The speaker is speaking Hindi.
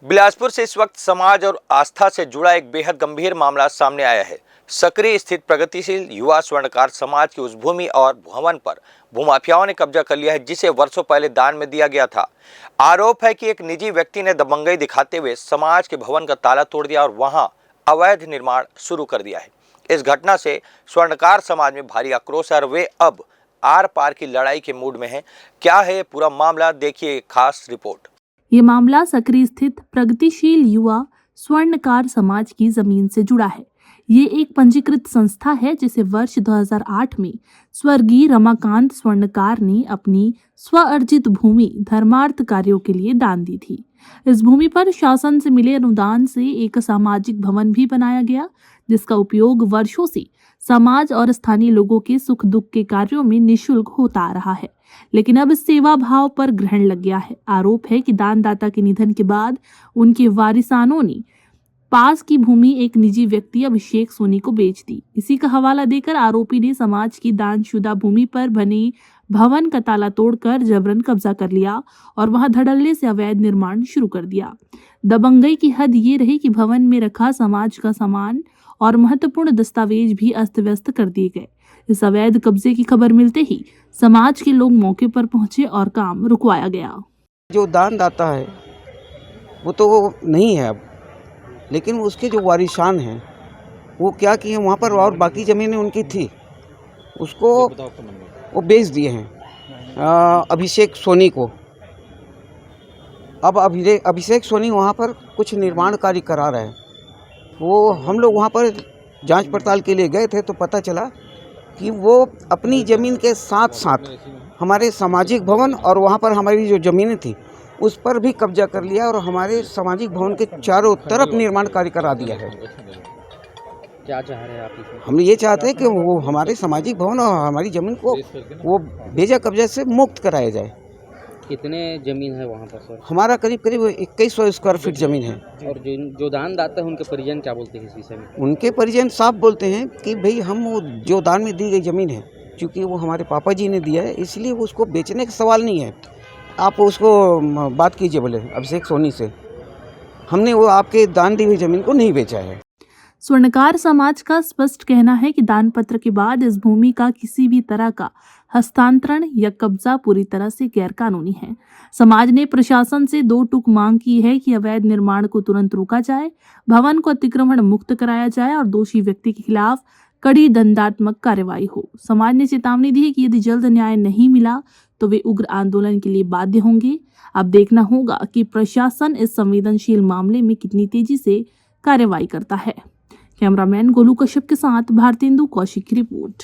बिलासपुर से इस वक्त समाज और आस्था से जुड़ा एक बेहद गंभीर मामला सामने आया है। सकरी स्थित प्रगतिशील युवा स्वर्णकार समाज की उस भूमि और भवन पर भूमाफियाओं ने कब्जा कर लिया है, जिसे वर्षों पहले दान में दिया गया था। आरोप है कि एक निजी व्यक्ति ने दबंगई दिखाते हुए समाज के भवन का ताला तोड़ दिया और वहां अवैध निर्माण शुरू कर दिया है। इस घटना से स्वर्णकार समाज में भारी आक्रोश है और वे अब आर पार की लड़ाई के मूड में हैं। क्या है पूरा मामला, देखिए खास रिपोर्ट। ये मामला सकरी स्थित प्रगतिशील युवा स्वर्णकार समाज की जमीन से जुड़ा है। ये एक पंजीकृत संस्था है जिसे वर्ष 2008 में स्वर्गीय रमाकांत स्वर्णकार ने अपनी स्वअर्जित भूमि धर्मार्थ कार्यों के लिए दान दी थी। इस भूमि पर शासन से मिले अनुदान से एक सामाजिक भवन भी बनाया गया, जिसका उपयोग वर्षों से समाज और स्थानीय लोगों के सुख दुख के कार्यों में निःशुल्क होता आ रहा है। लेकिन अब इस सेवा भाव पर ग्रहण लग गया है। आरोप है कि दानदाता के निधन के बाद उनके वारिसानों ने पास की भूमि एक निजी व्यक्ति अभिषेक सोनी को बेच दी। इसी का हवाला देकर आरोपी ने समाज की दानशुदा भूमि पर बने भवन का ताला तोड़कर जबरन कब्जा कर लिया और वहां धड़ल्ले से अवैध निर्माण शुरू कर दिया। दबंगई की हद ये रही कि भवन में रखा समाज का सामान और महत्वपूर्ण दस्तावेज भी अस्त व्यस्त कर दिए गए। इस अवैध कब्जे की खबर मिलते ही समाज के लोग मौके पर पहुंचे और काम रुकवाया गया। जो दानदाता है वो तो नहीं है अब, लेकिन उसके जो वारिसान हैं वो क्या किए, वहाँ पर और बाकी ज़मीनें उनकी थी, उसको वो बेच दिए हैं अभिषेक सोनी को। अब अभिषेक सोनी वहाँ पर कुछ निर्माण कार्य करा रहे हैं। वो हम लोग वहाँ पर जांच पड़ताल के लिए गए थे तो पता चला कि वो अपनी ज़मीन के साथ साथ हमारे सामाजिक भवन और वहाँ पर हमारी जो ज़मीनें थी उस पर भी कब्जा कर लिया और हमारे सामाजिक भवन के चारों तरफ निर्माण कार्य करा दिया है। क्या चाह रहे हैं आप इसमें? हम ये चाहते हैं कि वो हमारे सामाजिक भवन और हमारी ज़मीन को वो बेजा कब्जा से मुक्त कराया जाए। कितने ज़मीन है वहाँ पर सर? हमारा करीब 2100 स्क्वायर फीट ज़मीन है। और जो दानदाता है उनके परिजन क्या बोलते हैं इस विषय में? उनके परिजन साफ बोलते हैं कि भाई हम वो जो दान में दी गई ज़मीन है, क्योंकि वो हमारे पापा जी ने दिया है, इसलिए उसको बेचने का सवाल नहीं है। आप उसको बात कीजिए बोले अभिषेक सोनी से, हमने वो आपके दान दी हुई ज़मीन को नहीं बेचा है। स्वर्णकार समाज का स्पष्ट कहना है कि दान पत्र के बाद इस भूमि का किसी भी तरह का हस्तांतरण या कब्जा पूरी तरह से गैरकानूनी है। समाज ने प्रशासन से 2 टूक मांग की है कि अवैध निर्माण को तुरंत रोका जाए, भवन को अतिक्रमण मुक्त कराया जाए और दोषी व्यक्ति के खिलाफ कड़ी दंडात्मक कार्रवाई हो। समाज ने चेतावनी दी है कि यदि जल्द न्याय नहीं मिला तो वे उग्र आंदोलन के लिए बाध्य होंगे। अब देखना होगा कि प्रशासन इस संवेदनशील मामले में कितनी तेजी से कार्रवाई करता है। कैमरामैन गोलू कश्यप के साथ भारतेंदु कौशिक की रिपोर्ट।